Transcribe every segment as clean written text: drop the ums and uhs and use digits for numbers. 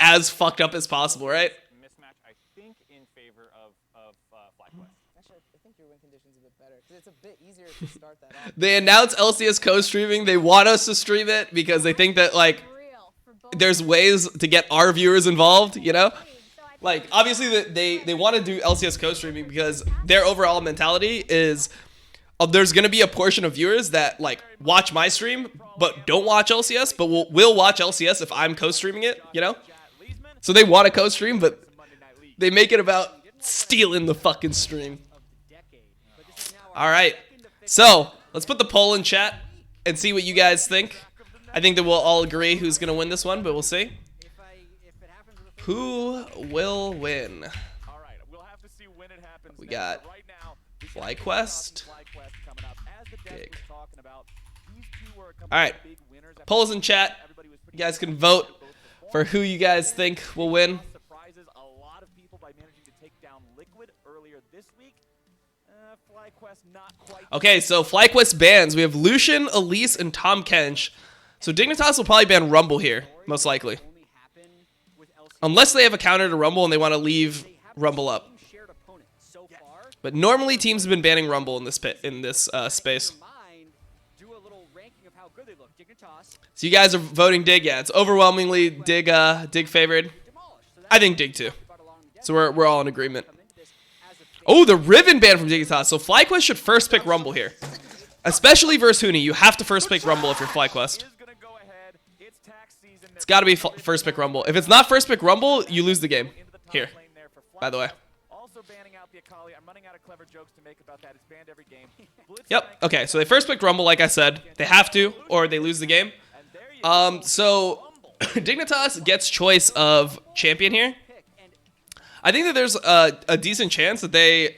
as fucked up as possible, right? Mismatch, I think, in favor of FlyQuest. Actually, I think your win condition's a bit better because it's a bit easier to start that off. They announced LCS co-streaming. They want us to stream it because they think that, like, there's ways to get our viewers involved, you know? Like, obviously, they want to do LCS co-streaming because their overall mentality is there's going to be a portion of viewers that, like, watch my stream but don't watch LCS, but will watch LCS if I'm co-streaming it, you know? So they want to co-stream, but they make it about stealing the fucking stream. All right. So, let's put the poll in chat and see what you guys think. I think that we'll all agree who's going to win this one, but we'll see. Who will win? We got FlyQuest. Dig. All right. Polls in chat. You guys can vote for who you guys think will win. Okay, so FlyQuest bans. We have Lucian, Elise, and Tom Kench. So Dignitas will probably ban Rumble here, most likely. Unless they have a counter to Rumble and they want to leave Rumble up. But normally teams have been banning Rumble in this space. So you guys are voting Dig? Yeah, it's overwhelmingly Dig favored. I think Dig too. So we're all in agreement. Oh, the Riven ban from Dignitas. So FlyQuest should first pick Rumble here. Especially versus Huni. You have to first pick Rumble if you're FlyQuest. It's got to be first pick Rumble. If it's not first pick Rumble, you lose the game. Here, by the way. Yep. Okay, so they first picked Rumble, like I said. They have to, or they lose the game. So Dignitas gets choice of champion here. I think that there's a decent chance that they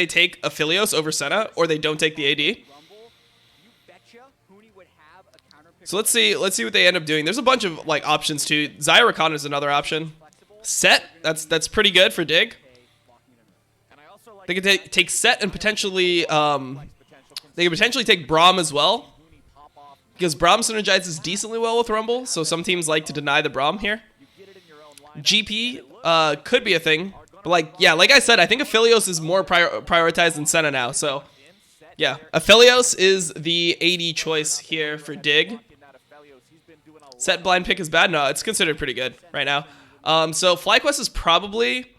take Aphelios over Senna, or they don't take the AD. So let's see what they end up doing. There's a bunch of like options too. Xayah Rakan is another option. Set, that's pretty good for Dig. They could take Set and potentially they could potentially take Braum as well, because Braum synergizes decently well with Rumble. So some teams like to deny the Braum here. GP could be a thing, but like I said, I think Aphelios is more prioritized than Senna now. So yeah, Aphelios is the AD choice here for Dig. Set blind pick is bad. No, it's considered pretty good right now. So FlyQuest is probably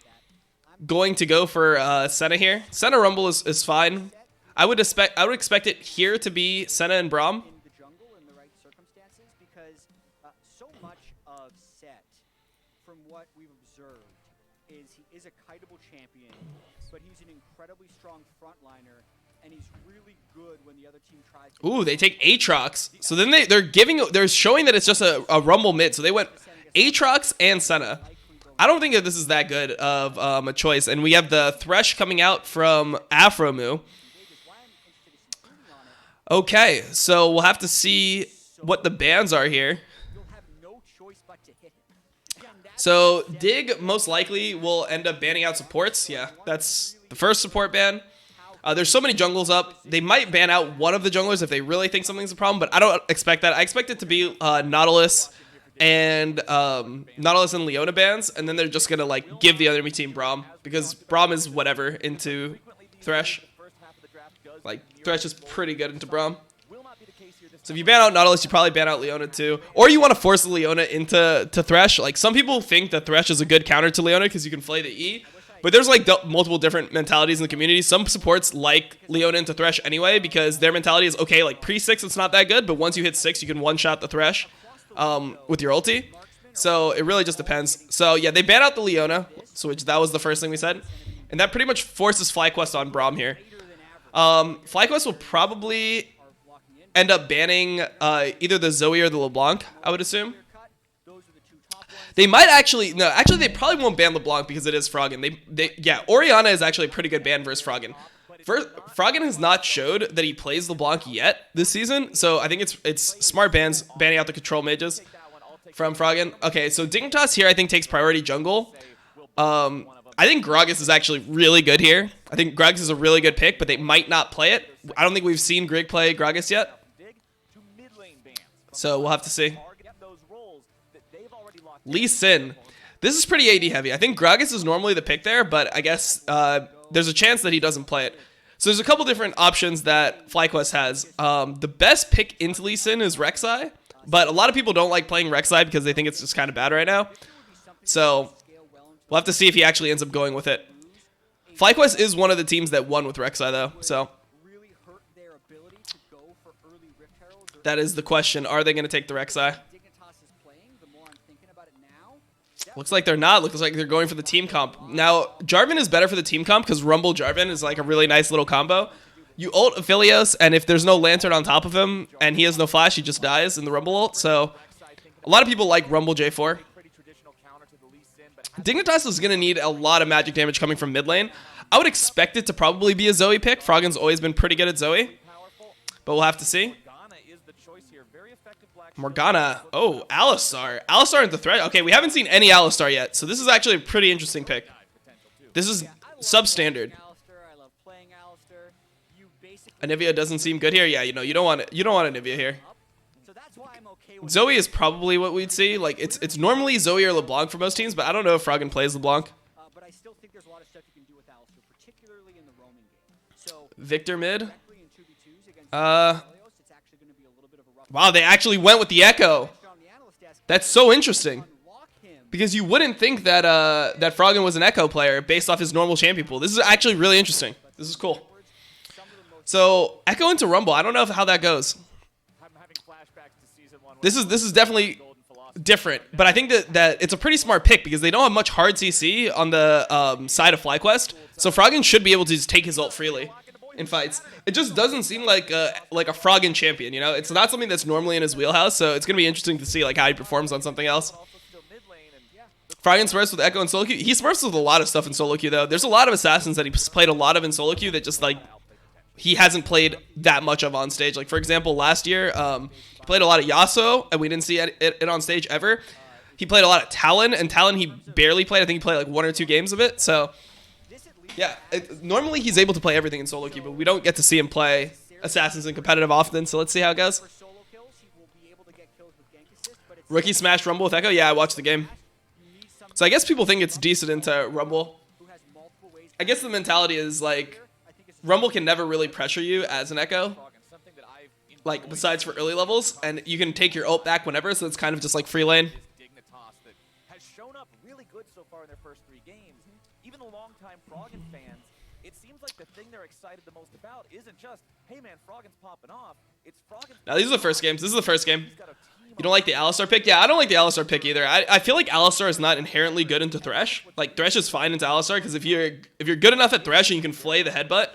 going to go for Senna here. Senna Rumble is fine. I would expect it here to be Senna and Braum. From what we've observed is he is a kiteable champion, but he's an incredibly strong frontliner, and he's really good when the other team tries to... Ooh, they take Aatrox. So then they're showing that it's just a Rumble mid. So they went Aatrox and Senna. I don't think that this is that good of a choice. And we have the Thresh coming out from Afromu. Okay, so we'll have to see what the bans are here. So Dig most likely will end up banning out supports. Yeah, that's the first support ban. There's so many jungles up. They might ban out one of the junglers if they really think something's a problem, but I don't expect that. I expect it to be Nautilus and Leona bans, and then they're just gonna like give the other team Braum, because Braum is whatever into Thresh. Like Thresh is pretty good into Braum. So if you ban out Nautilus, you probably ban out Leona too. Or you want to force Leona into Thresh. Like, some people think that Thresh is a good counter to Leona because you can play the E. But there's like multiple different mentalities in the community. Some supports like Leona into Thresh anyway because their mentality is, okay, like pre-6 it's not that good, but once you hit 6 you can one-shot the Thresh with your ulti. So it really just depends. So yeah, they ban out the Leona, so that was the first thing we said. And that pretty much forces FlyQuest on Braum here. FlyQuest will probably end up banning either the Zoe or the LeBlanc, I would assume. They might actually they probably won't ban LeBlanc because it is Froggen. Yeah, Orianna is actually a pretty good ban versus Froggen. Froggen has not showed that he plays LeBlanc yet this season, so I think it's smart banning out the control mages from Froggen. Okay, so Dignitas here I think takes priority jungle. I think Gragas is actually really good here. I think Gragas is a really good pick, but they might not play it. I don't think we've seen Grig play Gragas yet. So we'll have to see. Lee Sin. This is pretty AD heavy. I think Gragas is normally the pick there, but I guess there's a chance that he doesn't play it. So there's a couple different options that FlyQuest has. The best pick into Lee Sin is Rek'Sai, but a lot of people don't like playing Rek'Sai because they think it's just kind of bad right now. So we'll have to see if he actually ends up going with it. FlyQuest is one of the teams that won with Rek'Sai, though, so that is the question. Are they going to take the Rek'Sai? Looks like they're not. Looks like they're going for the team comp. Now, Jarvan is better for the team comp because Rumble Jarvan is like a really nice little combo. You ult Aphelios, and if there's no Lantern on top of him and he has no flash, he just dies in the Rumble ult. So a lot of people like Rumble J4. Dignitas is going to need a lot of magic damage coming from mid lane. I would expect it to probably be a Zoe pick. Froggen's always been pretty good at Zoe, but we'll have to see. Morgana. Oh, Alistar. Alistar into threat. Okay, we haven't seen any Alistar yet, so this is actually a pretty interesting pick. This is substandard. Anivia doesn't seem good here. Yeah, you know, you don't want Anivia here. Zoe is probably what we'd see. Like it's normally Zoe or LeBlanc for most teams, but I don't know if Froggen plays LeBlanc. But I still think there's a lot of stuff you can do with Alistar, particularly in the roaming game. So Victor mid. Wow, they actually went with the Echo. That's so interesting. Because you wouldn't think that that Froggen was an Echo player based off his normal champion pool. This is actually really interesting. This is cool. So Echo into Rumble. I don't know how that goes. This is definitely different, but I think that it's a pretty smart pick because they don't have much hard CC on the side of FlyQuest. So Froggen should be able to just take his ult freely in fights. It just doesn't seem like a Froggen champion, you know? It's not something that's normally in his wheelhouse, so it's going to be interesting to see like how he performs on something else. Froggen smurfs with Echo and solo queue. He smurfs with a lot of stuff in solo queue, though. There's a lot of assassins that he's played a lot of in solo queue that just, like, he hasn't played that much of on stage. Like, for example, last year, he played a lot of Yasuo, and we didn't see it on stage ever. He played a lot of Talon, and Talon he barely played. I think he played, like, 1 or 2 games of it, so... Yeah, normally he's able to play everything in solo queue, but we don't get to see him play assassins in competitive often, so let's see how it goes. Rookie smashed Rumble with Echo? Yeah, I watched the game. So I guess people think it's decent into Rumble. I guess the mentality is, like, Rumble can never really pressure you as an Echo, like, besides for early levels, and you can take your ult back whenever, so it's kind of just like free lane. Has shown up really good so far in their first 3 games. Even the longtime Froggen fans, it seems like the thing they're excited the most about isn't just, hey man, Froggen's popping off. It's Froggen's. Now these are the first games. This is the first game. You don't like the Alistar pick? Yeah, I don't like the Alistar pick either. I feel like Alistar is not inherently good into Thresh. Like Thresh is fine into Alistar because if you're good enough at Thresh and you can flay the headbutt,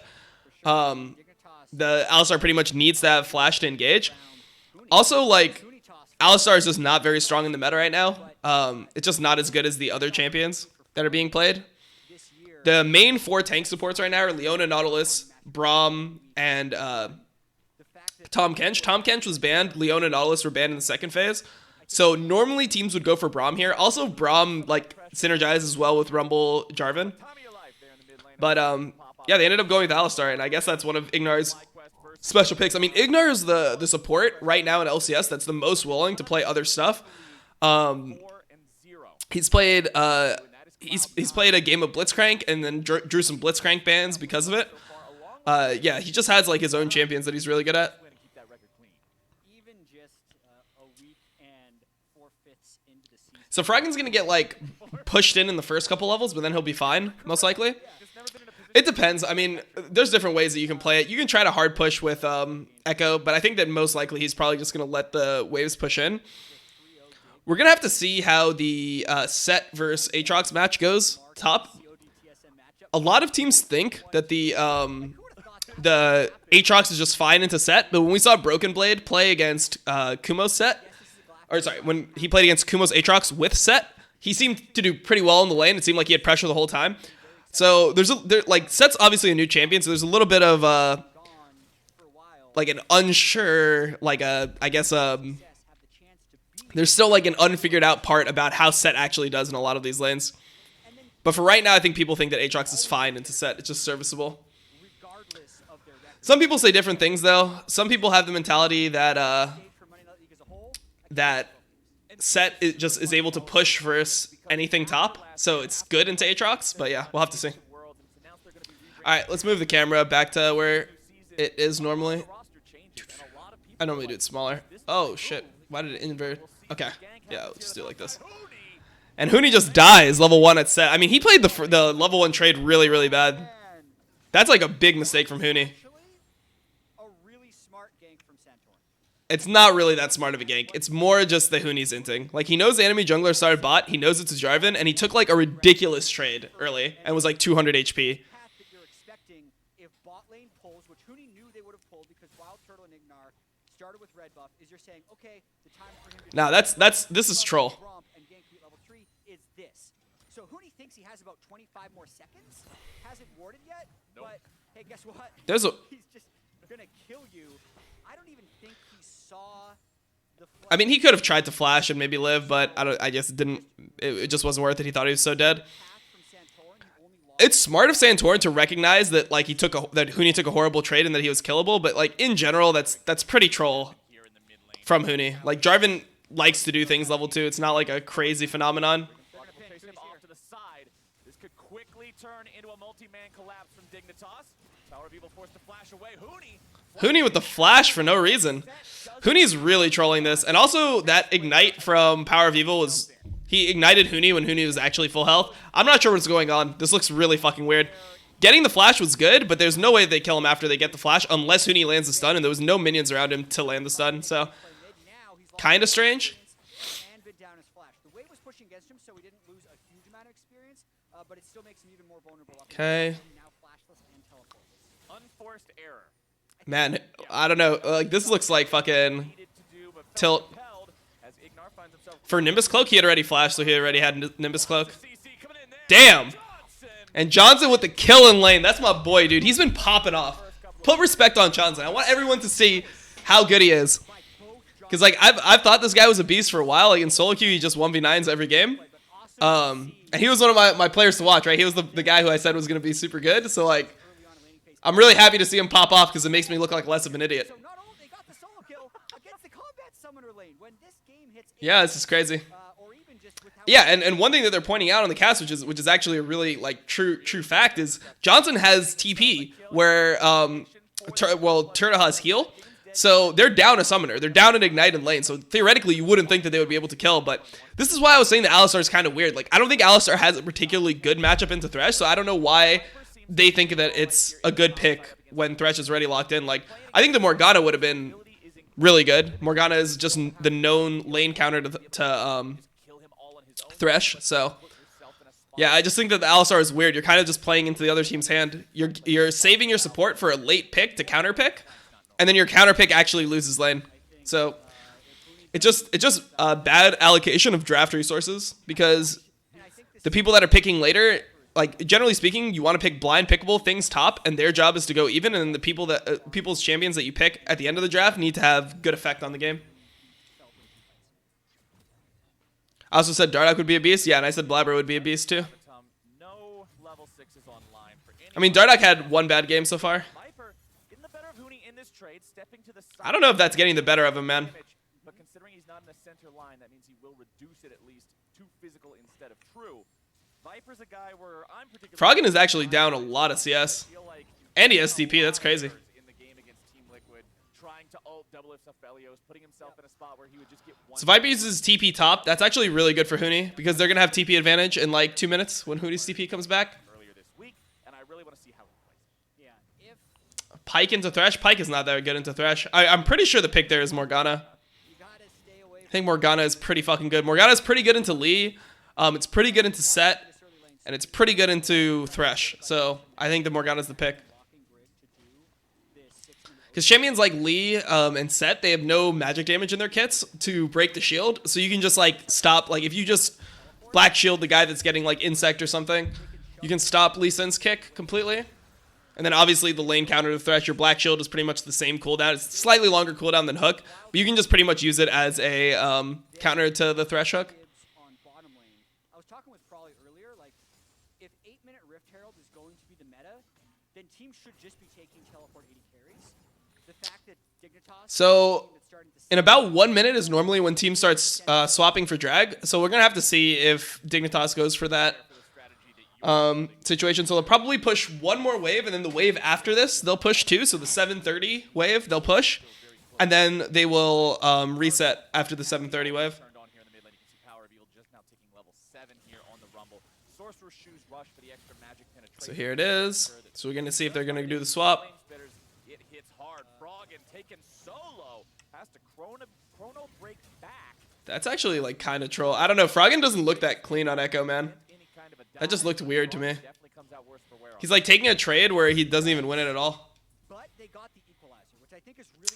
the Alistar pretty much needs to have flash to engage. Also, like, Alistar is just not very strong in the meta right now. It's just not as good as the other champions that are being played. The main 4 tank supports right now are Leona, Nautilus, Braum, and Tom Kench. Tom Kench was banned. Leona and Nautilus were banned in the second phase. So normally teams would go for Braum here. Also, Braum like synergizes well with Rumble Jarvan. But yeah, they ended up going with Alistar, and I guess that's one of Ignar's special picks. I mean, Ignar is the support right now in LCS that's the most willing to play other stuff. He's played he's played a game of Blitzcrank and then drew some Blitzcrank bans because of it. Yeah, he just has like his own champions that he's really good at. So Froggen's gonna get like pushed in the first couple levels, but then he'll be fine, most likely. It depends. I mean, there's different ways that you can play it. You can try to hard push with Echo, but I think that most likely he's probably just gonna let the waves push in. We're gonna have to see how the Set versus Aatrox match goes top. A lot of teams think that the Aatrox is just fine into Set, but when we saw Broken Blade play against Kumo's Set, or sorry, when he played against Kumo's Aatrox with Set, he seemed to do pretty well in the lane. It seemed like he had pressure the whole time. So like Set's obviously a new champion, so there's a little bit of like an unsure, like I guess there's still like an unfigured out part about how Set actually does in a lot of these lanes. But for right now, I think people think that Aatrox is fine into Set. It's just serviceable. Some people say different things though. Some people have the mentality that Set just is able to push versus anything top, so it's good into Aatrox. But yeah, we'll have to see. All right, let's move the camera back to where it is normally. I normally do it smaller. Oh shit! Why did it invert? Okay, yeah, let's just do it like this. And Huni just dies level 1 at Set. I mean, he played the level 1 trade really bad. That's like a big mistake from Huni. A really smart gank from Santorin. It's not really that smart of a gank. It's more just the Huni's inting. Like, he knows the enemy jungler started bot, he knows it's a Jarvan, and he took like a ridiculous trade early and was like 200 HP. Path that you're expecting if bot lane pulls, which Huni knew they would have pulled because Wild Turtle and Ignar started with red buff, is you're saying, okay, the time for him to Now this is troll. Romp and gank beat level 3 is this. So Huni thinks he has about 25 more seconds. Hasn't warded yet, but hey, guess what? There's a He's just gonna kill you. I don't even think he saw the flash. I mean, he could have tried to flash and maybe live, but I guess it didn't. It just wasn't worth it. He thought he was so dead. Path from Santorin, he only lost It's smart of Santorin to recognize that like that Huni took a horrible trade and that he was killable, but like in general, that's pretty troll from Huni. Like Jarvan likes to do things level 2. It's not like a crazy phenomenon. Chase him off to the side. This could quickly turn into a multi-man collapse from Dignitas. Power of Evil forced to flash away. Huni with the flash for no reason. Huni's really trolling this, and also that ignite from Power of Evil was he ignited Huni when Huni was actually full health. I'm not sure what's going on. This looks really fucking weird. Getting the flash was good, but there's no way they kill him after they get the flash unless Huni lands the stun, and there was no minions around him to land the stun. So kind of strange. and bid down his flash. The wave was pushing against him, so he didn't lose a huge amount of experience, but it still makes him even more vulnerable. Okay. Now flashless and teleportless. Unforced error. Man, I don't know. Like this looks like fucking Needed to do, but felt tilt. compelled as Ignar finds himself For Nimbus Cloak. He had already flashed, so he already had Nimbus Cloak. CC coming in there. Damn. Johnson. And Johnson with the kill in lane. That's my boy, dude. He's been popping off. Put respect on Johnson. I want everyone to see how good he is. Because like I've thought this guy was a beast for a while. Like in solo queue, he just 1v9s every game. And he was one of my players to watch, right? He was the guy who I said was gonna be super good. So like I'm really happy to see him pop off because it makes me look like less of an idiot. So not only they got the solo kill against the combat summoner lane when this game hits Yeah, this is crazy. or even just with how Yeah, and one thing that they're pointing out on the cast, which is actually a really like true fact, is Johnson has TP where Turtle has heal, so they're down a summoner, they're down an ignite in lane. So theoretically, you wouldn't think that they would be able to kill. But this is why I was saying that Alistar is kind of weird. Like I don't think Alistar has a particularly good matchup into Thresh, so I don't know why they think that it's a good pick when Thresh is already locked in. Like I think the Morgana would have been really good. Morgana is just the known lane counter to Thresh, so yeah, I just think that the Alistar is weird. You're kind of just playing into the other team's hand. You're saving your support for a late pick to counter pick, and then your counter pick actually loses lane. So it's just a bad allocation of draft resources because the people that are picking later, like generally speaking, you want to pick blind pickable things top, and their job is to go even, and then the people's champions that you pick at the end of the draft need to have good effect on the game. I also said Dardoch would be a beast. Yeah, and I said Blabber would be a beast too. No level 6s online for any I mean, Dardoch had one bad game so far. Viper getting the better of Huni in this trade, stepping to the side. I don't know if that's getting the better of him, man. But considering he's not in the center line, that means he will reduce it at least to physical instead of true. Viper's a guy where I'm particularly Froggen is actually down a lot of CS. feel like And he has TP, that's crazy. in the game against Team Liquid, trying to ult double if Aphelios, putting himself in a spot where he would just get one. So Viper uses TP top. That's actually really good for Huni because they're going to have TP advantage in like 2 minutes when Huni's TP comes back. Earlier this week, and I really want to see how he plays. yeah, if Pyke into Thresh. Pyke is not that good into Thresh. I'm pretty sure the pick there is Morgana. you gotta stay away I think Morgana is pretty fucking good. Morgana is pretty good into Lee. It's pretty good into Set. from this early lane. And it's pretty good into Thresh. So I think the Morgana's the pick. Blocking Brig to do this 6-minute Because champions like Lee and Set, they have no magic damage in their kits to break the shield. So you can just like stop, like if you just black shield the guy that's getting like insect or something, you can stop Lee Sin's kick completely. And then obviously the lane counter to Thresh, your black shield is pretty much the same cooldown. It's slightly longer cooldown than Hook, but you can just pretty much use it as a counter to the Thresh Hook. dibs on bottom lane. I was talking with Frawley earlier, like, if 8-minute Rift Herald is going to be the meta, then teams should just be taking teleport 80 carries. The fact that So in about 1 minute is normally when team starts swapping for drag. So we're going to have to see if Dignitas goes for that situation. So they'll probably push one more wave, and then the wave after this, they'll push two. So the 730 wave, they'll push. And then they will reset after the 730 wave. So here it is. So we're going to see if they're going to do the swap. It hits hard. Froggen taken solo. Has to chrono break back. That's actually like kind of troll. I don't know. Froggen doesn't look that clean on Echo, man. That just looked weird to me. He's like taking a trade where he doesn't even win it at all.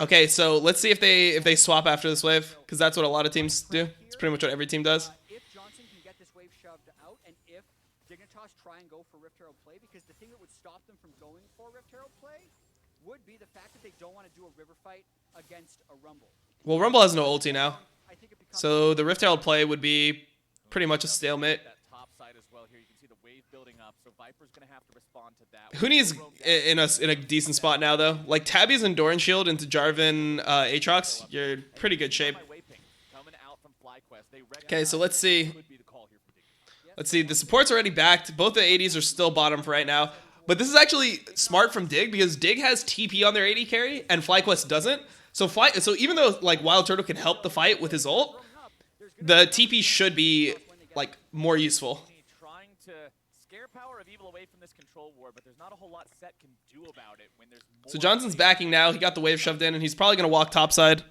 Okay, so let's see if they swap after this wave, because that's what a lot of teams do. It's pretty much what every team does. If Johnson can get this wave shoved out, and if Dignitas try and go for Rift Herald play, because the thing that would stop them from going for Rift Herald play would be the fact that they don't want to do a river fight against a Rumble. Well, Rumble has no ulti now, so the Rift Herald play would be pretty much a stalemate. Hooney's in a decent spot now, though. Like, Tabby's Endurance Shield into Jarvan Aatrox, you're in pretty good shape. Okay, so let's see. Let's see, the support's already backed. Both the 80s are still bottom for right now. But this is actually smart from Dig, because Dig has TP on their 80 carry, and FlyQuest doesn't. So even though, like, Wild Turtle can help the fight with his ult, the TP should be, like, more useful. So Johnson's backing now. He got the wave shoved in, and he's probably going to walk topside.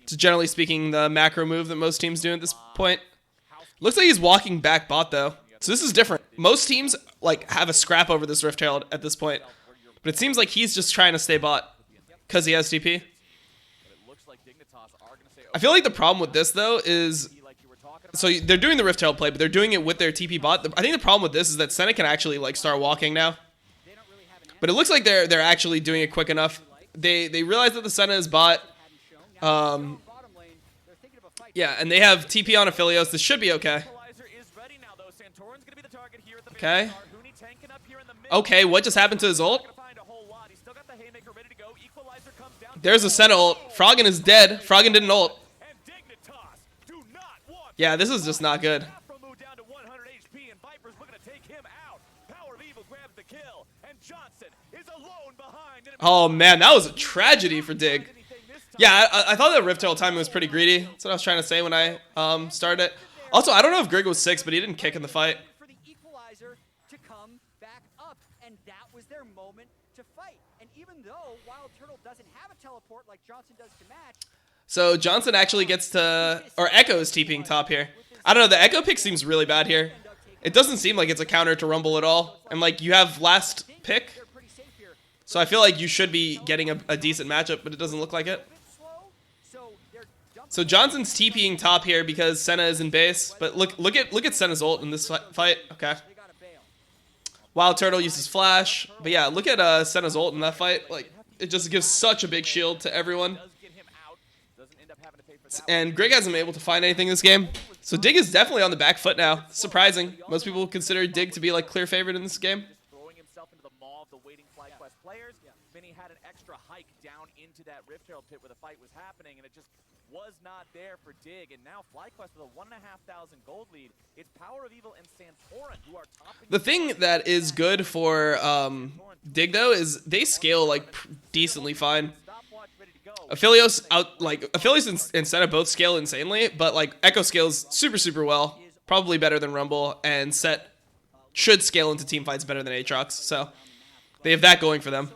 It's generally speaking the macro move that most teams do at this point. Looks like he's walking back bot, though. So this is different. Most teams like have a scrap over this Rift Herald at this point. But it seems like he's just trying to stay bot because he has TP. I feel like the problem with this, though, is... So they're doing the Rift Herald play, but they're doing it with their TP bot. I think the problem with this is that Senna can actually like start walking now. But it looks like they're actually doing it quick enough. They realize that the Senna is bot. Yeah, and they have TP on Aphelios. This should be okay. Okay. Okay, what just happened to his ult? There's a Senna ult. Froggen is dead. Froggen didn't ult. Yeah, this is just not good. Oh man, that was a tragedy for Dig. Yeah, I thought that Rift Herald timing was pretty greedy. That's what I was trying to say when I started it. Also, I don't know if Grig was 6, but he didn't kick in the fight. For the equalizer to come back up, and that was their moment to fight. And even though Wild Turtle doesn't have a teleport like Johnson does to match, so Johnson actually gets to, or Echo is TPing top here. I don't know, the Echo pick seems really bad here. It doesn't seem like it's a counter to Rumble at all. And like, you have last pick, so I feel like you should be getting a decent matchup, but it doesn't look like it. So Johnson's TPing top here because Senna is in base, but look at Senna's ult in this fight. Okay. Wild Turtle uses flash, but yeah, look at Senna's ult in that fight. Like, it just gives such a big shield to everyone. And Grig hasn't been able to find anything this game. So Dig is definitely on the back foot now. Surprising. Most people consider Dig to be like clear favorite in this game. Vinny had an extra hike down into that Rift Herald pit where the fight was happening, and it just was not there for Dig. And now FlyQuest with a 1,500 gold lead. It's Power of Evil and Santorin who are topping. The thing that is good for Dig though is they scale like decently fine. Aphelios and Senna both scale insanely, but like Echo scales super well, probably better than Rumble, and Set should scale into team fights better than Aatrox. So they have that going for them.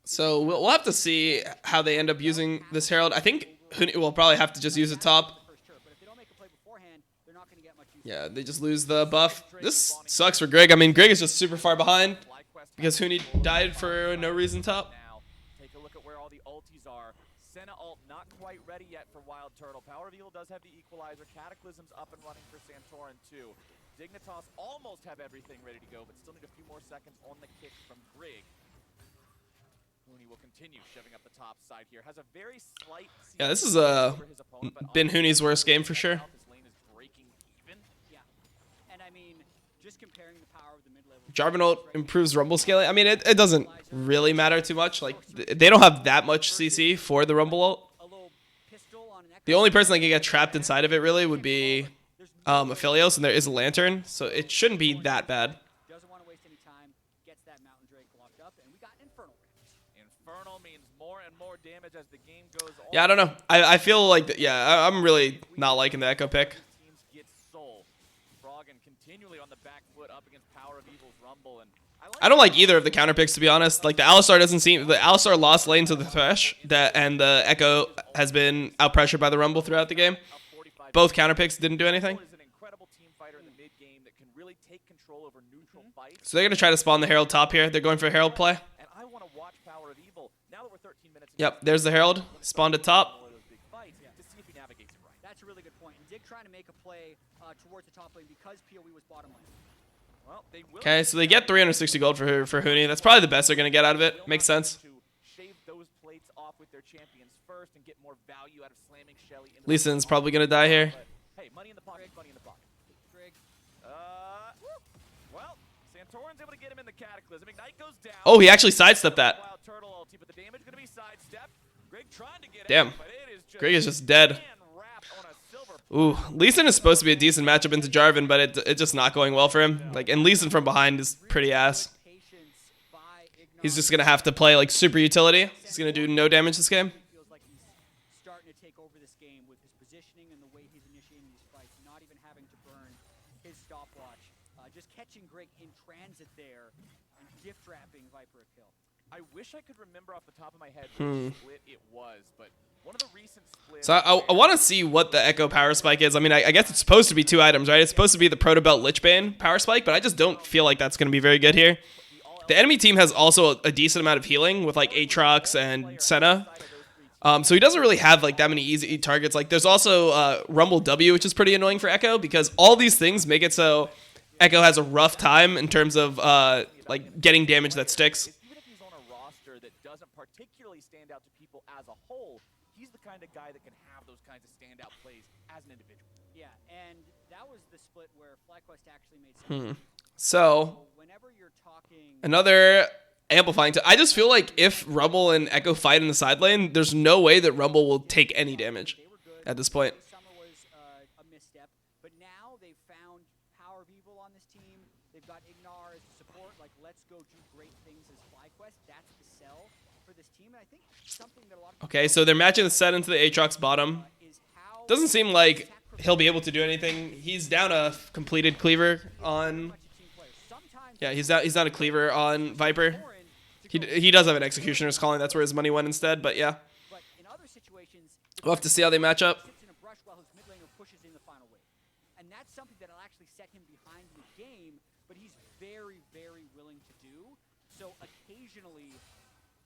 So we'll have to see how they end up using this Herald. I think we'll probably have to just use it top. Yeah, they just lose the buff. This sucks for Grig. I mean, Grig is just super far behind because Hooney died for no reason top. Take a look at where all the ultis are. Senna ult not quite ready yet for Wild Turtle. Power of Evil does have the equalizer. Cataclysm's up and running for Santorin too. Dignitas almost have everything ready to go, but still need a few more seconds on the kick from Grig. Hooney will continue shoving up the top side here. Has a very slight Yeah, this is over his opponent, but been honestly, Hooney's worst game for sure. his lane is breaking even. Yeah. And I mean, just comparing the power of the mid-level. Jarvan ult improves Rumble scaling. I mean, it doesn't really matter too much. Like, they don't have that much CC for the Rumble ult. A little pistol on an The only person that can get trapped inside of it really would be Aphelios, and there is a Lantern, so it shouldn't be that bad. Doesn't want to waste any time. Gets that Mountain Drake locked up, and we got Infernal. Infernal means more and more damage as the game goes on. Yeah, I don't know. I feel like, yeah, I'm really not liking the Echo pick. Teams get soul. Froggen continually on the back foot up against Power of Evil's Rumble, and I don't like either of the counter picks, to be honest. Like, the Alistar doesn't seem... The Alistar lost lane to the Thresh, and the Echo has been out-pressured by the Rumble throughout the game. Both counter picks didn't do anything. is an incredible team fighter in the mid game that can really take control over neutral fights. So they're going to try to spawn the Herald top here. They're going for a Herald play. And I want to watch Power of Evil. Now that we're 13 minutes Yep, there's the Herald. Spawned at top. those big fights to see if he navigates it right. That's a really good point. And Dig trying to make a play towards the top lane because PoE was bottom lane. Well, they will Okay, so they get 360 gold for Hooney. That's probably the best they're going to get out of it. Makes sense. to shave those plates off with their champions first and get more value out of slamming Shelly into Lee Sin's probably going to die here. But, hey, money in the pocket, money in the pocket. Greg, Well, Santorin's able to get him in the Cataclysm. Ignite goes down. Oh, he actually sidestepped that. Wild turtle ulti, but the damage going to be sidestepped. Greg trying to get Damn. out, but it is just Greg is just dead. hand-wrapped on a silver Ooh, Lee Sin is supposed to be a decent matchup into Jarvan, but it's just not going well for him. Like, and Lee Sin from behind is pretty ass. patience by Ignar. He's just going to have to play, like, super utility. He's going to do no damage this game. Feels like he's starting to take over this game with his positioning and the way he's initiating these fights, not even having to burn his stopwatch. Just catching Greg in transit there and gift wrapping Viper a kill. I wish I could remember off the top of my head which split it was, but one of the recent splits. So I want to see what the Echo power spike is. I mean, I guess it's supposed to be 2 items, right? It's supposed to be the Proto Belt Lichbane power spike, but I just don't feel like that's going to be very good here. The enemy team has also a decent amount of healing with, like, Aatrox and Senna. So he doesn't really have, like, that many easy targets. Like, there's also Rumble W, which is pretty annoying for Echo, because all these things make it so Echo has a rough time in terms of, like, getting damage that sticks. Even if he's on a roster that doesn't particularly stand out to people as a whole, he's the kind of guy that can have those kinds of standout plays as an individual. Yeah, and that was the split where FlyQuest actually made sense. So Whenever you're talking another amplifying. I just feel like if Rumble and Echo fight in the side lane, there's no way that Rumble will take any damage they were good. at this point. Summer was a misstep, but now they've found Power of Evil on this team. They've got Ignar as support. Like, let's go do great things as FlyQuest. That's the sell for this team. And I think something that a lot of Okay, so they're matching the set into the Aatrox bottom. is how Doesn't seem like he'll be able to do anything. He's down a completed cleaver on. team players. Sometimes Yeah, he's down a cleaver on Viper. foreign He does have an Executioner's Calling. That's where his money went instead. But yeah, but in other situations, we'll have to see how they match up. sits in a brush while his mid laner pushes in the final wave. And that's something that'll actually set him behind in the game, but he's very, very willing to do. So occasionally,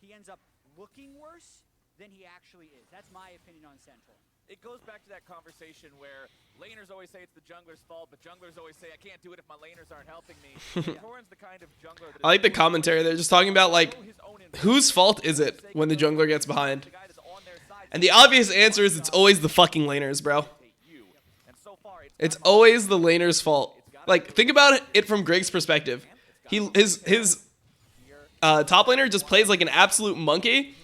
he ends up looking worse than he actually is. That's my opinion on Central. It goes back to that conversation where laners always say it's the jungler's fault, but junglers always say I can't do it if my laners aren't helping me. Torrent's the kind of jungler that I like the commentary. They're just talking about, like, his own whose fault is it when the jungler gets behind? the guy that's on their side. And the obvious answer is it's always the fucking laners, bro. You. And so far, It's always the laner's fault. Like, think about it from Greg's perspective. His top laner just plays like an absolute monkey.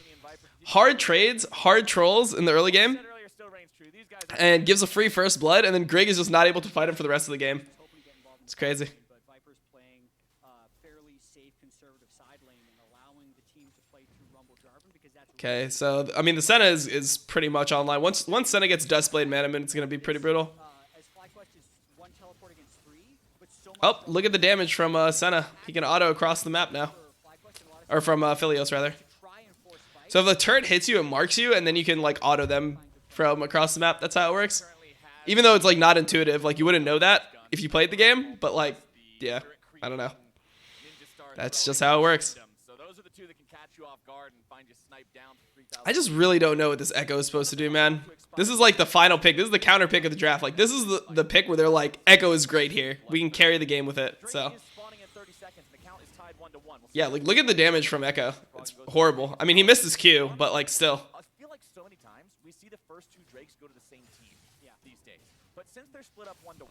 Hard trades, hard trolls in the early game, earlier still reigns true. These guys are and gives a free first blood, and then Greg is just not able to fight him for the rest of the game. Hoping to get involved in It's crazy. but Viper's playing fairly safe, conservative side lane and allowing the team to play through Rumble Jarvan because that's Okay, so I mean the Senna is pretty much online. Once Senna gets Duskblade Management, it's gonna be pretty brutal. as FlyQuest is one teleport against 3, but so much Oh, look at the damage from Senna. He can auto across the map now, for FlyQuest and a lot of or from Philios rather. try and force fight. So if the turret hits you, it marks you, and then you can, like, auto them from across the map. That's how it works. Even though it's, like, not intuitive. Like, you wouldn't know that if you played the game, but, like, yeah, I don't know. ninja stars That's for just how it works. freedom. So those are the two that can catch you off guard and find you sniped down for 3,000. I just really don't know what this Echo is supposed to do, man. This is, like, the final pick. This is the counter pick of the draft. Like, this is the pick where they're like, Echo is great here. We can carry the game with it, so. Drake is spawning in 30 seconds, and the count is tied 1-1. Yeah, like look at the damage from Echo. It's horrible. I mean, he missed his Q, but like still. I feel like so many times we see the first two Drakes go to the same team these days. But since they're split up 1-1,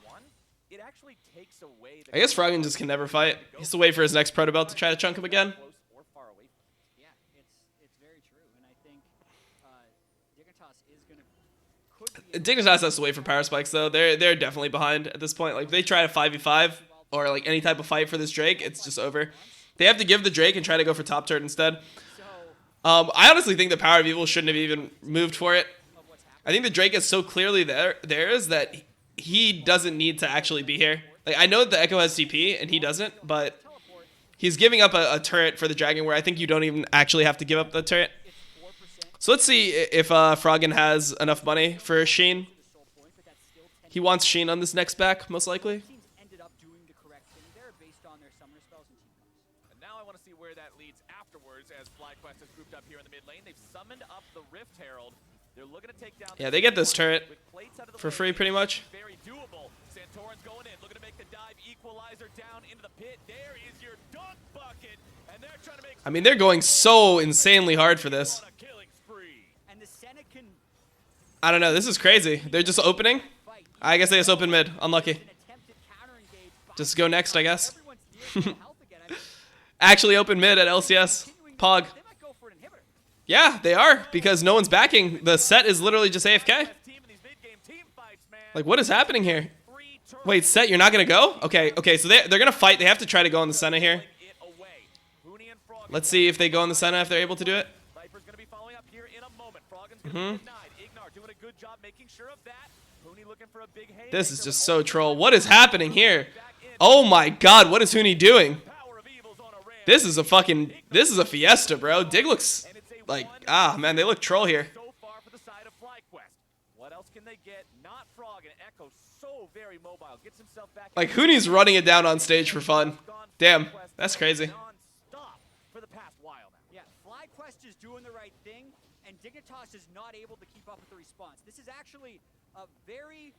it actually takes away the I guess Froggen just can never fight. He has to wait for his next proto belt to try to chunk him again. close or far away from it. Yeah, it's very true, and I think Dignitas is gonna Dignitas has to wait for power spikes though. They're definitely behind at this point. Like if they try to 5v5 or like any type of fight for this Drake, it's just over. They have to give the Drake and try to go for top turret instead. I honestly think the Power of Evil shouldn't have even moved for it. I think the Drake is so clearly theirs that he doesn't need to actually be here. Like I know that the Echo has TP and he doesn't, but he's giving up a turret for the Dragon where I think you don't even actually have to give up the turret. So let's see if Froggen has enough money for Sheen. He wants Sheen on this next back, most likely. teams ended up doing the correct thing there based on their summoner spells and team cards. And now I want to see where that leads afterwards as FlyQuest is grouped up here in the mid lane. They've summoned up the Rift Herald. They're looking to take down. Yeah, they get this turret with plates out of the for way. free pretty much. Very doable. Santorin's going in, looking to make the dive. Equalizer down into the pit. There is your dunk bucket, and they're trying to make. I mean, they're going so insanely hard for this. On a killing spree. And the Senate can I don't know. This is crazy. They're just opening. fight. I guess they just open mid. Unlucky. An attempted counter-engage by Just go next, I guess. everyone's near full health again. I mean, Actually open mid at LCS. continuing- Pog. They might go for an inhibitor. Yeah, they are, because no one's backing. The set is literally just AFK. Team in these mid-game team fights, man. Like, what is happening here? 3 turrets Wait, set, you're not going to go? Okay, so they're going to fight. They have to try to go on the Senna here. it away. Huni and Froggen Let's see if they go on the Senna, if they're able to do it. Viper's going to be following up here in a moment. Froggen's going to be denied. Ignar doing a good job making sure of that. Huni looking for a big haymaker. This is just so troll. What is happening here? Oh my god, what is Huni doing? Power of Evil's on a ramp. This is a fiesta, bro. Dig looks like, man, they look troll here. So far for the side of FlyQuest. What else can they get? Not Froggen. Echo so very mobile. Gets himself back. Like, Huni's running it down on stage for fun. Damn, that's crazy. Non-stop for the past while now. Yeah, FlyQuest is doing the right thing, and Dignitas is not able to keep up with the response. This is actually very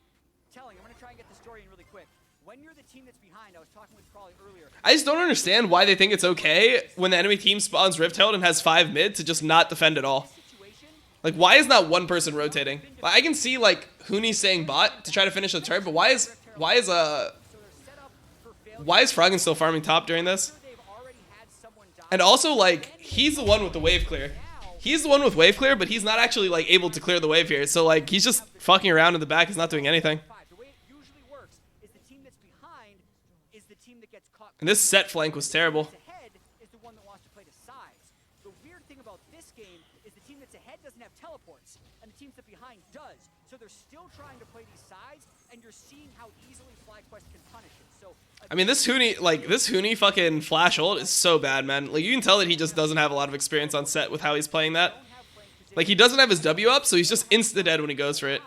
telling. I'm going to try and get the story in really quick. When you're the team that's behind, I was talking with Crawley earlier. I just don't understand why they think it's okay when the enemy team spawns Rift Herald and has 5 mid to just not defend at all. Situation, Like, why is not one person rotating? Like, I can see, like, Huni saying bot to try to finish the turret, but why is so they're set up for failure. Froggen still farming top during this? They've already had someone die. And also, like, he's the one with the wave clear. He's the one with wave clear, but he's not actually, like, able to clear the wave here. So, like, he's just fucking around in the back. He's not doing anything. The way it usually works is the team that's behind is the team that gets caught. And this set flank was terrible. That's ahead is the one that wants to play to sides. The weird thing about this game is the team that's ahead doesn't have teleports, and the team that's behind does. So they're still trying to play these sides, and you're seeing how easily FlyQuest can punish it. So I mean, this Huni fucking flash ult is so bad, man. Like, you can tell that he just doesn't have a lot of experience on set with how he's playing that. don't have flank position, Like, he doesn't have his W up, so he's just insta-dead when he goes for it.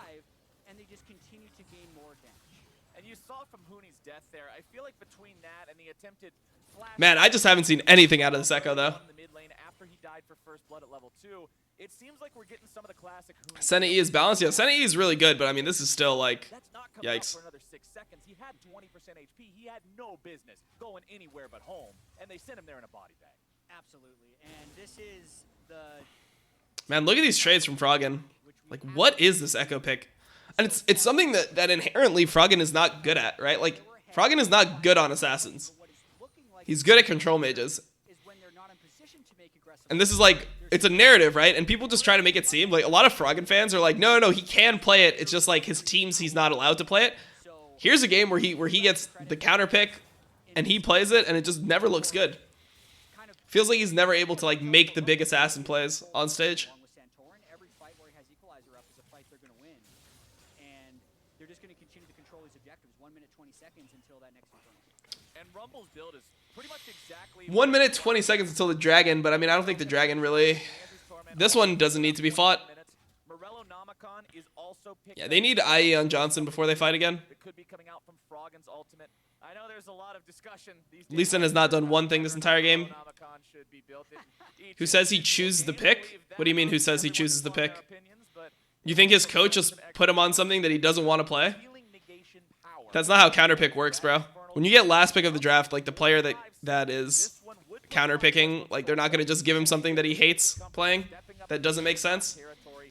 and they just continue to gain more damage. And you saw from Huni's death there. I feel like between that and the attempted flash. Man, I just haven't seen anything out of this Echo, though. In the mid lane after he died for first blood at level 2, it seems like we're getting some of the classic Huni. Senna E is balanced. Yeah, Senna E is really good, but I mean, this is still, like, That's not coming out yikes. for another 6 seconds. He had 20% HP. He had no business going anywhere but home, and they sent him there in a body bag. Absolutely. And this is the Man, look at these trades from Froggen. Like, what is this Echo pick? And it's something that inherently Froggen is not good at, right? Like, Froggen is not good on assassins. what is looking like He's good at control mages. is when they're not in position to make aggressive. And this is like, it's a narrative, right? And people just try to make it seem like a lot of Froggen fans are like, no, he can play it. It's just like his teams, he's not allowed to play it. So Here's a game where he gets the counter pick and he plays it and it just never looks good. kind of Feels like he's never able to like make the big assassin plays on stage. along with Santorin, every fight where he has Equalizer up is a fight they're going to win. And they're just going to continue to control these objectives. 1 minute, 20 seconds until that next return. And Rumble's build is pretty much exactly 1 minute, 20 seconds until the dragon, but I mean, I don't think the dragon really... This one doesn't need to be fought. Morello Nomicon is also picked Yeah, they need IE on Johnson before they fight again. That could be coming out from Froggen's ultimate. I know there's a lot of discussion these Lee Sin has not done one thing this entire game. Nomicon should be built in each Who says he chooses the pick? What do you mean, who says he chooses the pick? You think his coach just put him on something that he doesn't want to play? That's not how counter pick works, bro. When you get last pick of the draft, like the player that is counter picking. Like, they're not going to just give him something that he hates playing. That doesn't make sense.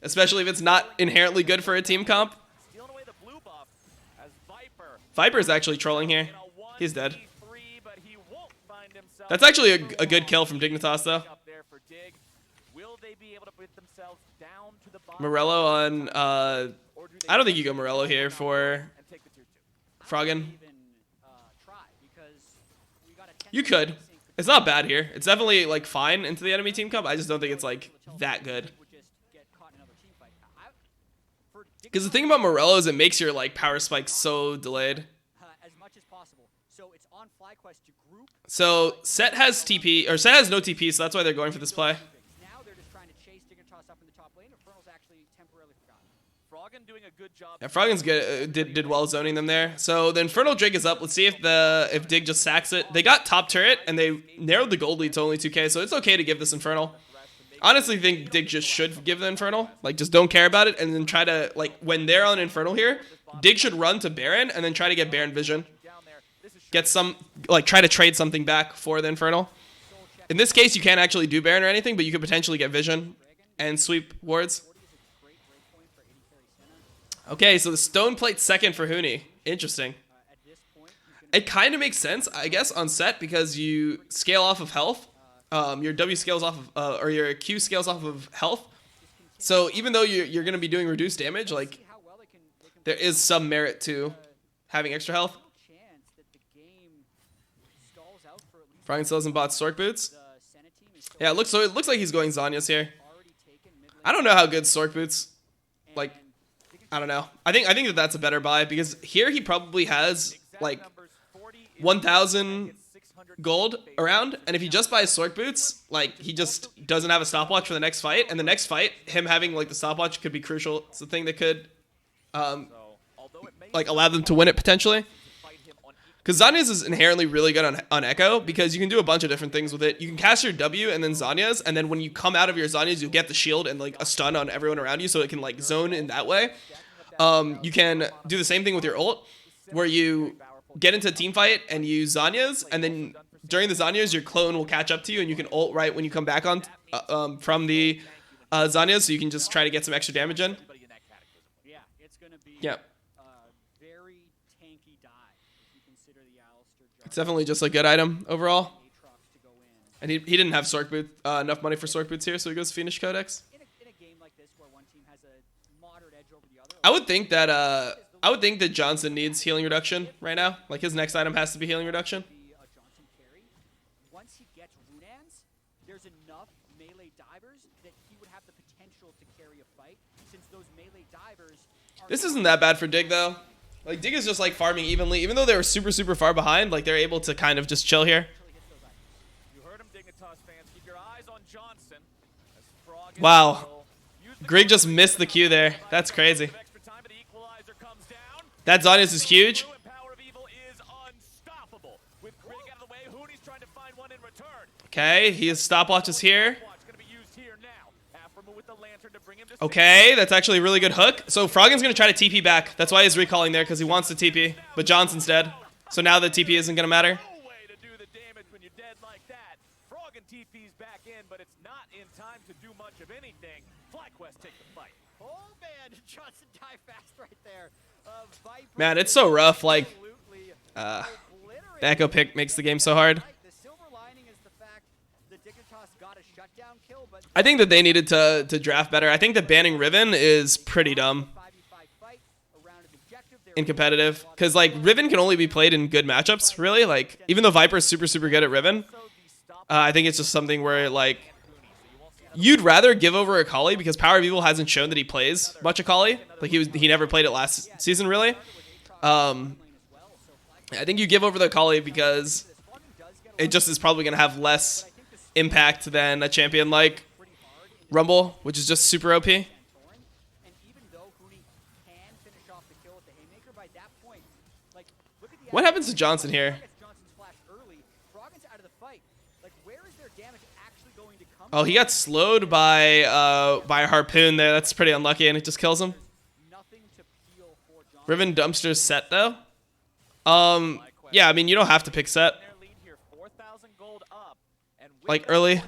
Especially if it's not inherently good for a team comp. Stealing away the blue buff as Viper. Viper's actually trolling here. He's dead. 1v3, but he won't find himself. That's actually a good kill from Dignitas, though. Up there for Dig. Will they be able to put themselves down to the bottom? Morello on... Or do they I don't think you go Morello here for and take the 2-2? Froggen. Even try because we got a 10 You could. It's not bad here. It's definitely, like, fine into the enemy team comp. I just don't think it's, like, that good. would just get caught in another team fight. For Because the thing about Morello is it makes your, like, power spike so delayed. as much as possible. So it's on FlyQuest to group. So, Set has TP, or Set has no TP, so that's why they're going for this play. Now they're just trying to chase Dignitas up in the top lane. Infernal's actually temporarily forgotten. Froggen doing a good job. Yeah, Froggen's good, did well zoning them there. So the Infernal Drake is up. Let's see if Dig just sacks it. They got top turret and they narrowed the gold lead to only 2k, so it's okay to give this Infernal. Honestly, think Dig just should give the Infernal. Like, just don't care about it and then try to, like, when they're on Infernal here, Dig should run to Baron and then try to get Baron Vision. Get some, like, try to trade something back for the Infernal. In this case, you can't actually do Baron or anything, but you could potentially get Vision and sweep wards. Okay, so the Stone Plate second for Huni. Interesting. It kind of makes sense, I guess, on Set because you scale off of health. Your W scales off of, or your Q scales off of health. So even though you're going to be doing reduced damage, like, there is some merit to having extra health. Froggen still hasn't bought Sork Boots. Yeah, it looks like he's going Zanya's here. I don't know how good Sork Boots, like, I don't know. I think that that's a better buy because here he probably has like 1,000 gold around, and if he just buys Sork Boots, like, he just doesn't have a stopwatch for the next fight, and the next fight, him having like the stopwatch could be crucial. It's the thing that could like allow them to win it potentially. Because Zanya's is inherently really good on Echo because you can do a bunch of different things with it. You can cast your W and then Zanya's, and then when you come out of your Zanya's, you get the shield and like a stun on everyone around you, so it can like zone in that way. You can do the same thing with your ult, where you get into a team fight and use Zanya's, and then during the Zanya's, your clone will catch up to you, and you can ult right when you come back on from the Zanya's, so you can just try to get some extra damage in. Yeah, it's going to be Yeah. very tanky die if you consider the Alistair It's definitely just a good item overall. Aatrox to go in. And he didn't have Sork Boot, enough money for Sork Boots here, so he goes Fiendish Codex. In a game like this where one team has a moderate edge over the other. I would think that Johnson needs healing reduction right now. Like, his next item has to be healing reduction. Be a Johnson carry. Once he gets Runans, there's enough melee divers that he would have the potential to carry a fight, since those melee divers are This isn't that bad for Dig though. Like, Dig is just like farming evenly, even though they were super far behind. Like, they're able to kind of just chill here. You heard him, Dignitas fans. Keep your eyes on Johnson. As Froggen Wow. will use the Grig just missed the Q there. That's crazy. extra time, but the equalizer comes down. That Zanya's is huge. Blue and Power of Evil is unstoppable. With Grig out of the way, Hooney's trying to find one in return. Okay, his stopwatch is here. Watch gonna be used here now. Aframa with the lantern to bring him to Okay, that's actually a really good hook. So Froggen's going to try to TP back. That's why he's recalling there, because he wants to TP. But Johnson's dead. So now the TP isn't going to matter. no way to do the damage when you're dead like that. Froggen TP's back in, but it's not in time to do much of anything. FlyQuest take the fight. Oh man, Johnson die fast right there. Viper Man, it's so rough. Like, absolutely the obliterated. Echo pick makes the game so hard. The silver lining is the fact that Dignitas got a shutdown kill, but I think that they needed to draft better. I think that banning Riven is pretty dumb 5v5 fight around an objective. They're in competitive. Because, like, Riven can only be played in good matchups, really. Like, even though Viper's super good at Riven, I think it's just something where, like, you'd rather give over Akali because Power of Evil hasn't shown that he plays much Akali. Like, he never played it last season, really. I think you give over the Akali because it just is probably going to have less impact than a champion like Rumble, which is just super OP. And even though Hooney can finish off the kill with the haymaker, by that point, like, look at the What happens to Johnson here? Johnson's flash early. Froggen's out of the fight. Like, where is their damage actually going to come Oh, he got slowed by a harpoon there. That's pretty unlucky, and it just kills him. Nothing to peel for Johnson. Riven Dumpster's Set though. Yeah, I mean, you don't have to pick Set. Their lead here, 4,000 gold up, and like early,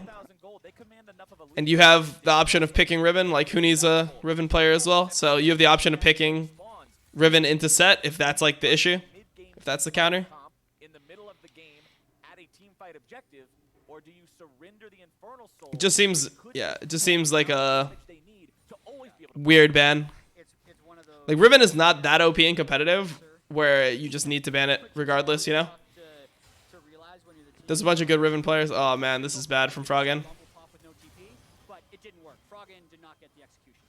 and you have the option of picking Riven. Like Huni's a Riven player as well, so you have the option of picking Riven into set if that's like the issue, if that's the counter. In the middle of the game at a team fight objective, or do you surrender the Infernal Soul? It just seems, yeah, it just seems like a weird ban. Like Riven is not that OP and competitive where you just need to ban it regardless, you know? There's a bunch of good Riven players. Oh man, this is bad from Froggen. But it didn't work. Froggen did not get the execution.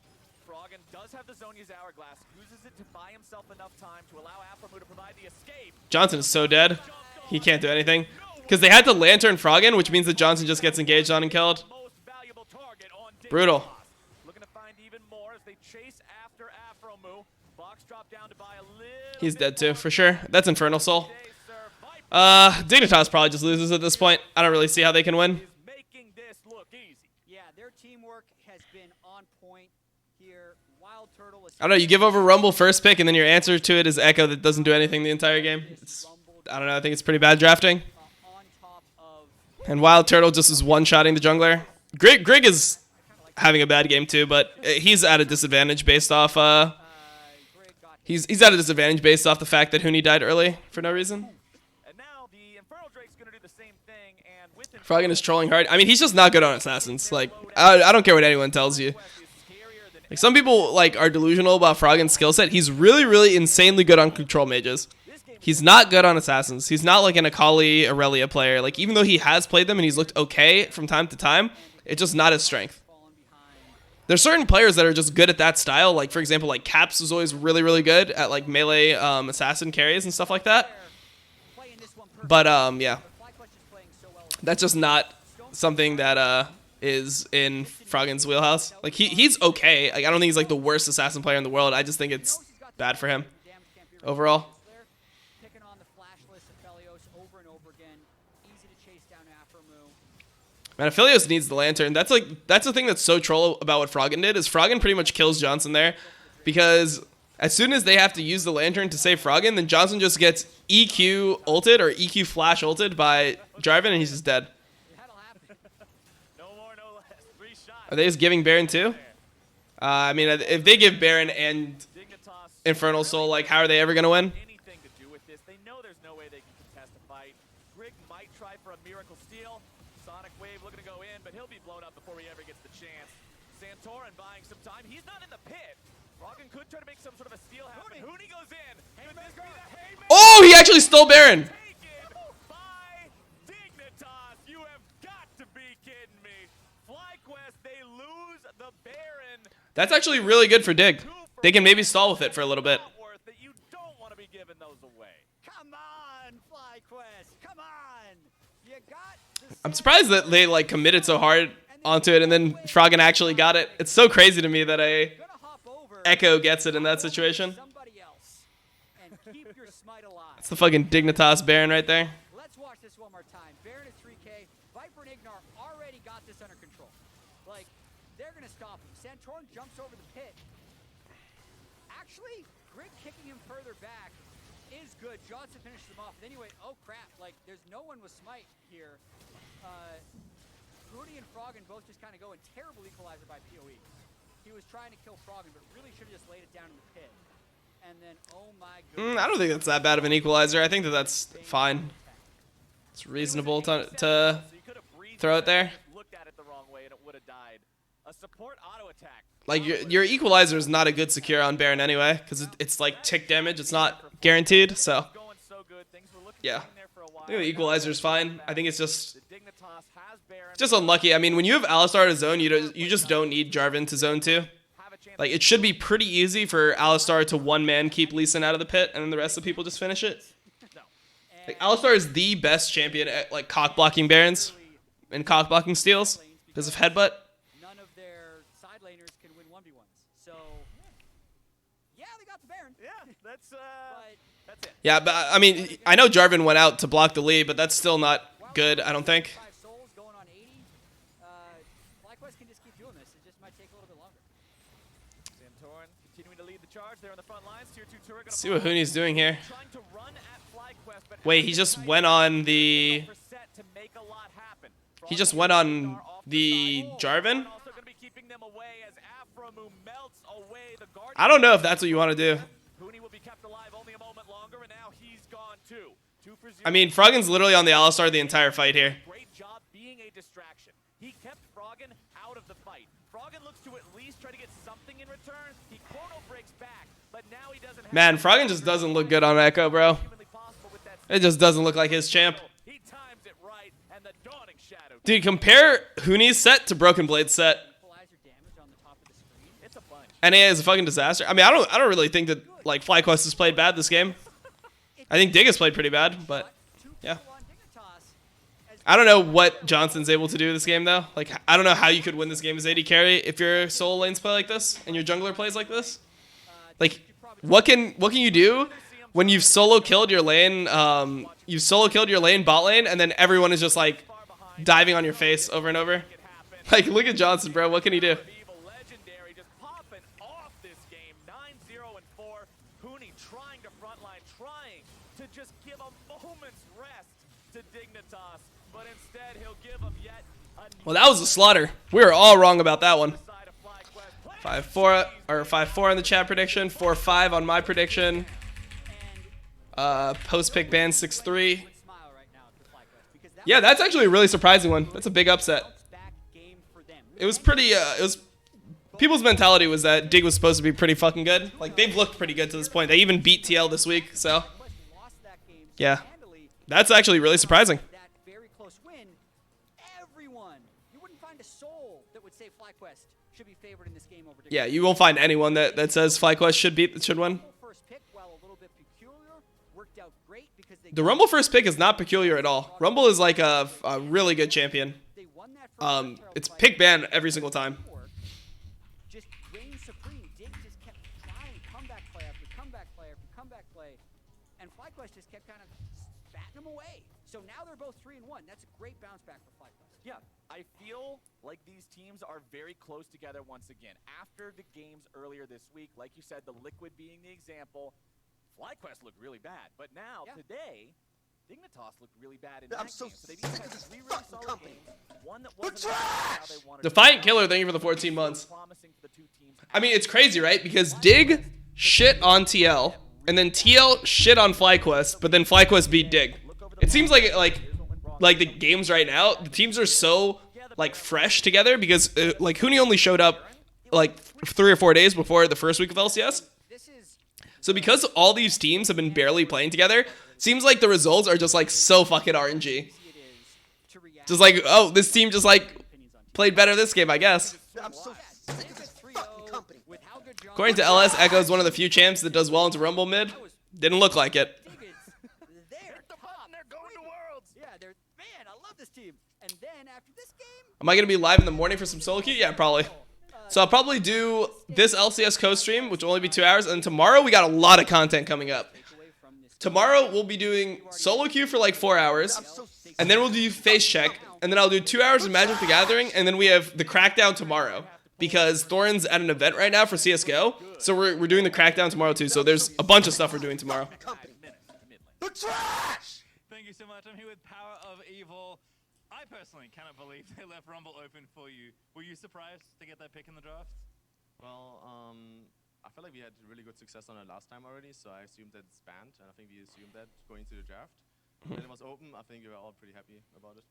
Froggen does have the Zhonya's Hourglass, uses it to buy himself enough time to allow Aphromoo to provide the escape. Johnson is so dead. He can't do anything. Because they had to Lantern Froggen, which means that Johnson just gets engaged on and killed. Brutal. Looking to find even more as they chase after Aphromoo. Box drop down to buy a little. He's dead too, for sure. That's Infernal Soul. Dignitas probably just loses at this point. I don't really see how they can win. Making this look easy. Yeah, their teamwork has been on point here. Wild Turtle is I don't know, you give over Rumble first pick, and then your answer to it is Echo that doesn't do anything the entire game. I don't know, I think it's pretty bad drafting. on top of And Wild Turtle just is one-shotting the jungler. Grig is having a bad game too, but he's at a disadvantage based off Greg got he's at a disadvantage based off the fact that Huni died early for no reason. And now the Infernal Drake's gonna do the same thing, and with Froggen is trolling hard. I mean, he's just not good on assassins. Like, I don't care what anyone tells you. Like, some people like are delusional about Froggen's skill set. He's really, really insanely good on control mages. He's not good on assassins. He's not like an Akali Aurelia player. Like, even though he has played them and he's looked okay from time to time, it's just not his strength. fallen behind. There's certain players that are just good at that style. Like, for example, like Caps is always really, really good at like melee assassin carries and stuff like that. Playing this one But yeah, FlyQuest is playing so well. that's just not something that is in Froggen's wheelhouse. Like he's okay. Like I don't think he's like the worst assassin player in the world. I just think it's bad for him Damage can't be overall. there. Picking on the flashless Aphelios over and over again. Easy to chase down Aphromoo. Man, Aphelios needs the lantern. That's the thing that's so troll about what Froggen did is Froggen pretty much kills Johnson there, because as soon as they have to use the lantern to save Froggen, then Johnson just gets EQ ulted or EQ flash ulted by Jarvan and he's just dead. That'll happen. no more, no less. 3 shots. Are they just giving Baron too? I mean, if they give Baron and Dignitas Infernal Soul, like how are they ever gonna win? anything to do with this. They know there's no way they can contest the fight. Grig might try for a miracle steal. Sonic Wave looking to go in, but he'll be blown up before he ever gets the chance. Santorin buying some time. He's not in the pit. Froggen could try to make some sort of a steal happen. Huni goes in. Could this be the haymaker? Oh, he actually stole Baron. Taken by Dignitas. You have got to be kidding me. FlyQuest, they lose the Baron. That's actually really good for Dig. They can maybe stall with it for a little bit. Worth that you don't want to be giving those away. Come on, FlyQuest. Come on. You got the I'm surprised that they like committed so hard onto it and then Froggen actually got it. It's so crazy to me that a gonna hop over Echo gets it in that situation. somebody else and keep your smite alive. It's the fucking Dignitas Baron right there. Let's watch this one more time. Baron at 3K. Viper and Ignar already got this under control. Like, they're going to stop him. Santorin jumps over the pit. Actually, Grig kicking him further back is good. Johnson finishes him off. But anyway, oh crap. Like, there's no one with smite here. Rudy and Froggen both just kind of go in. Terrible equalizer by PoE. He was trying to kill Froggen, but really should have just laid it down in the pit. And then, oh my goodness. I don't think that's that bad of an equalizer. I think that that's fine. It's reasonable to So you could have breathed throw it in there. and looked at it the wrong way and it would have died. A support auto attack. Like your equalizer is not a good secure on Baron anyway, because it's like tick damage. It's not guaranteed. So Going so good. Things were looking yeah, clean there for a while. I think the equalizer is fine. I think it's just The Dignitas has Baron. just unlucky. I mean, when you have Alistar to zone, you just don't need Jarvan to zone too. Have a chance Like it should be pretty easy for Alistar to one man keep Lee Sin out of the pit, and then the rest of the people just finish it. no. Like Alistar is the best champion at like cock blocking Barons and cock blocking steals because of headbutt. None of their side laners can win 1v1s. So, yeah, they got the Baron. Yeah, that's But it. Yeah, but I mean, I know Jarvan went out to block the Lee, but that's still not good. I don't think. 5 souls going on 80. FlyQuest can just keep doing this. It just might take a little bit longer. Santorin continuing to lead the charge there on the front lines. Tier 2 turret. Let's see what Huni's doing here. Trying to run at FlyQuest, but Wait, he just went on the. set to make a lot happen. He just went on the Jarvan. Also gonna be keeping them away as Aframu melts away the guard. I don't know if that's what you want to do. Huni will be kept alive only a moment longer, and now he's gone too. 2 for 0. I mean, Froggen's literally on the Alistar the entire fight here. Great job being a distraction. He kept Froggen out of the fight. Froggen looks to at least try to get something in return. He chrono breaks back, but now he doesn't have. Man, Froggen just doesn't look good on Echo, bro. humanly possible with that. It just doesn't look like his champ. He times it right, and the dawning shadow. Dude, compare Huni's set to Broken Blade's set. Equalizer damage on the top of the screen. It's a bunch. NA is a fucking disaster. I mean, I don't really think that like FlyQuest has played bad this game. I think Dig has played pretty bad, but yeah. On Dignitas, as I don't know what Johnson's able to do this game though. Like, I don't know how you could win this game as AD carry if your solo lanes play like this and your jungler plays like this. Like, what can you do when you've solo killed your lane? You've solo killed your lane bot lane, and then everyone is just like diving on your face over and over. Like, look at Johnson, bro. What can he do? Evil legendary just popping off this game. 9-0 and 4. Huni trying to frontline, trying to just give a moment's rest to Dignitas, but instead he'll give him yet another Well, that was a slaughter. We were all wrong about that one. side of FlyQuest. 5-4 or 5-4 on the chat prediction. 4-5 on my prediction. Post pick ban 6-3. smile right now to FlyQuest because that Yeah, that's actually a really surprising one. That's a big upset. bounce back game for them. It was pretty. It was. People's mentality was that Dig was supposed to be pretty fucking good. Like, they've looked pretty good to this point. They even beat TL this week. So FlyQuest lost that game so yeah, handily. that's actually really surprising. That very close win. Everyone, you wouldn't find a soul that would say FlyQuest should be favored in this game over Dignitas. Yeah, you won't find anyone that says FlyQuest should win. First pick, while a little bit peculiar, worked out great because they The Rumble first pick is not peculiar at all. Rumble is like a really good champion. they won that first It's pick ban every single time. Just reigned supreme. Dig just kept trying comeback play after comeback play after comeback play, and FlyQuest just kept kind of batting them away. So now they're both 3-1. That's a great bounce back for FlyQuest. Yeah, I feel like these teams are very close together once again. After the games earlier this week, like you said, the Liquid being the example, FlyQuest looked really bad. But now, Yeah. today, Dignitas looked really bad in I'm that so game. So they've sick each of had this 3 really fucking solid company. games. One that wasn't how they wanted to Defiant go. Killer, thank you for the 14 months. Promising for the two teams. I mean, it's crazy, right? Because Dig shit on TL, and then TL shit on FlyQuest, but then FlyQuest beat Dig. It seems like the games right now, the teams are so like fresh together because like Huni only showed up like 3 or 4 days before the first week of LCS. This is So because all these teams have been barely playing together, seems like the results are just like so fucking RNG. easy it is to react. Just like, oh, this team just like Opinions on played better this game, I guess. I'm so sick of this fucking company. with how good John According to LS, Echo is one of the few champs that does well into Rumble mid. Didn't look like it. Dig is they're top. They're going to Worlds. Yeah, they're man. I love this team. And then after this game, Am I gonna be live in the morning for some solo queue? Yeah, probably. So I'll probably do this LCS co-stream, which will only be 2 hours, and tomorrow we got a lot of content coming up. away from this Tomorrow we'll be doing solo queue for like 4 hours, and then we'll do face check, and then I'll do 2 hours of Magic the Gathering, and then we have the Crackdown tomorrow because Thorin's at an event right now for CS:GO, so we're doing the Crackdown tomorrow too. So there's a bunch of stuff we're doing tomorrow. Company. The trash! Thank you so much. I'm here with Power of Evil. I personally cannot believe they left Rumble open for you. Were you surprised to get that pick in the draft? Well, I felt like we had really good success on it last time already, so I assumed that it's banned, and I think we assumed that going into the draft. When it was open, I think we were all pretty happy about it.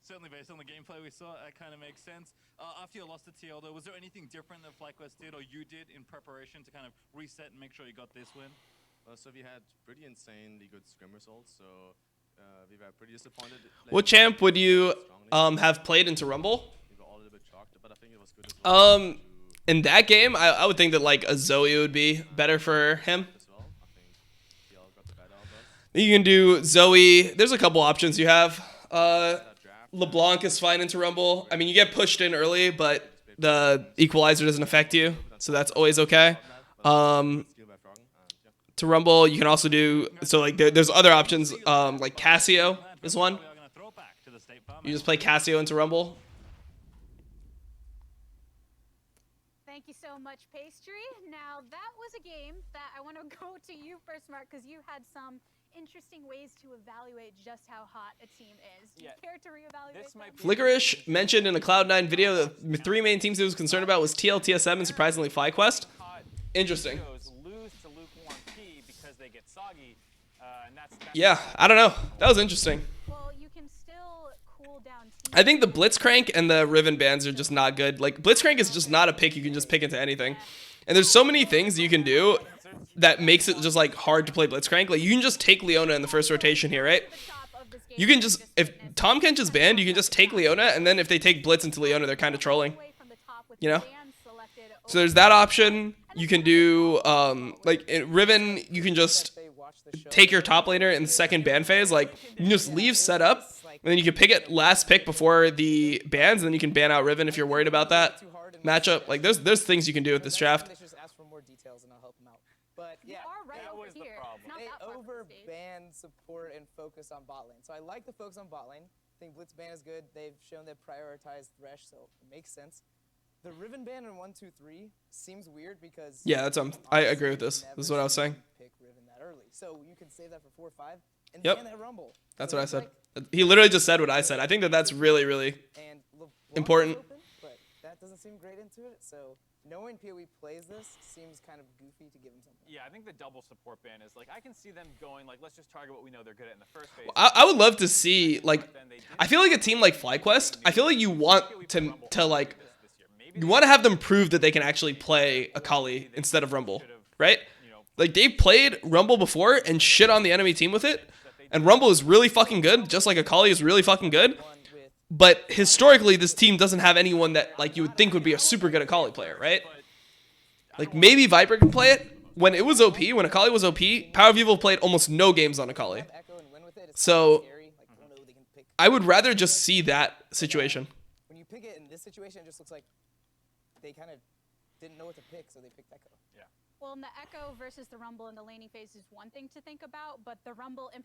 Certainly based on the gameplay we saw, that kind of makes sense. After you lost to TL though, was there anything different that FlyQuest did or you did in preparation to kind of reset and make sure you got this win? So we had pretty insanely good scrim results, so we were pretty disappointed. What champ would you have played into Rumble? We were all a little bit shocked, but I think it was good as well. In that game, I would think that like a Zoe would be better for him. As well. I think TL got the better of us. You can do Zoe. There's a couple options you have. Draft. LeBlanc is fine into Rumble. I mean, you get pushed in early, but the equalizer doesn't affect you, so that's always okay. Skill by Froggen, and yeah. To Rumble, you can also do so like there's other options like Cassio is one. We are going to throw it back to the State Farm. You just play Cassio into Rumble. Thank you so much, Pastry. Now, that was a game that I want to go to you first, Mark, because you had some interesting ways to evaluate just how hot a team is. Do you Yeah. care to reevaluate This might them? be- Flickerish mentioned in a Cloud9 video that the 3 main teams he was concerned about was TL, TSM, and surprisingly FlyQuest. Interesting. Lose to lukewarm P because they get soggy, and that's Yeah, I don't know. That was interesting. Well, you can still cool down teams. I think the Blitzcrank and the Riven bans are just not good. Like, Blitzcrank is just not a pick you can just pick into anything. And there's so many things you can do that makes it just, like, hard to play Blitzcrank. Like, you can just take Leona in the first rotation here, right? The top of this game You can is just, if Tom Kench is banned, you can just take Leona, and then if they take Blitz into Leona, they're kind of trolling. away from the top with You know? the ban selected So there's that option. You can do, like, in Riven, you can just They watch the show. take your top laner in the second ban phase. Like, you can just leave setup, and then you can pick it last pick before the bans, and then you can ban out Riven if you're worried about that matchup. Like, there's things you can do with this draft. They should just ask for more details and I'll help them out. But You yeah, are right that over was the here. problem. It's not they that far from the stage. overban support and focus on bot lane. So I like the focus on bot lane. I think Blitz ban is good. They've shown they prioritize Thresh, so it makes sense. The Riven ban in 1, 2, 3 seems weird because Yeah, that's I agree with this. never This is what I was seen saying. you pick Riven that early. So you can save that for 4 or 5 and Yep. ban that Rumble. That's So what I it's said. like- He literally just said what I said. I think that that's really, really and LeBlanc is important. open, but that doesn't seem great into it. So knowing PoE plays this seems kind of goofy to give him something. Yeah, I think the double support ban is like I can see them going like let's just target what we know they're good at in the first phase. I would love to see, like, I feel like a team like FlyQuest, I feel like you want to like, you want to have them prove that they can actually play Akali instead of Rumble, right? Like, they've played Rumble before and shit on the enemy team with it, and Rumble is really fucking good, just like Akali is really fucking good. One with But historically, this team doesn't have anyone that, like, you would think would be a super good Akali player, right? Like, maybe Viper can play it. When it was OP, when Akali was OP, Power of Evil played almost no games on Akali. have Echo and win with it. It's So- kind of scary. Like, oh no, they can pick. I would rather just see that situation. When you pick it in this situation, it just looks like they kind of didn't know what to pick, so they picked Echo. Well, in the Echo versus the Rumble in the laning phase is one thing to think about, but the Rumble in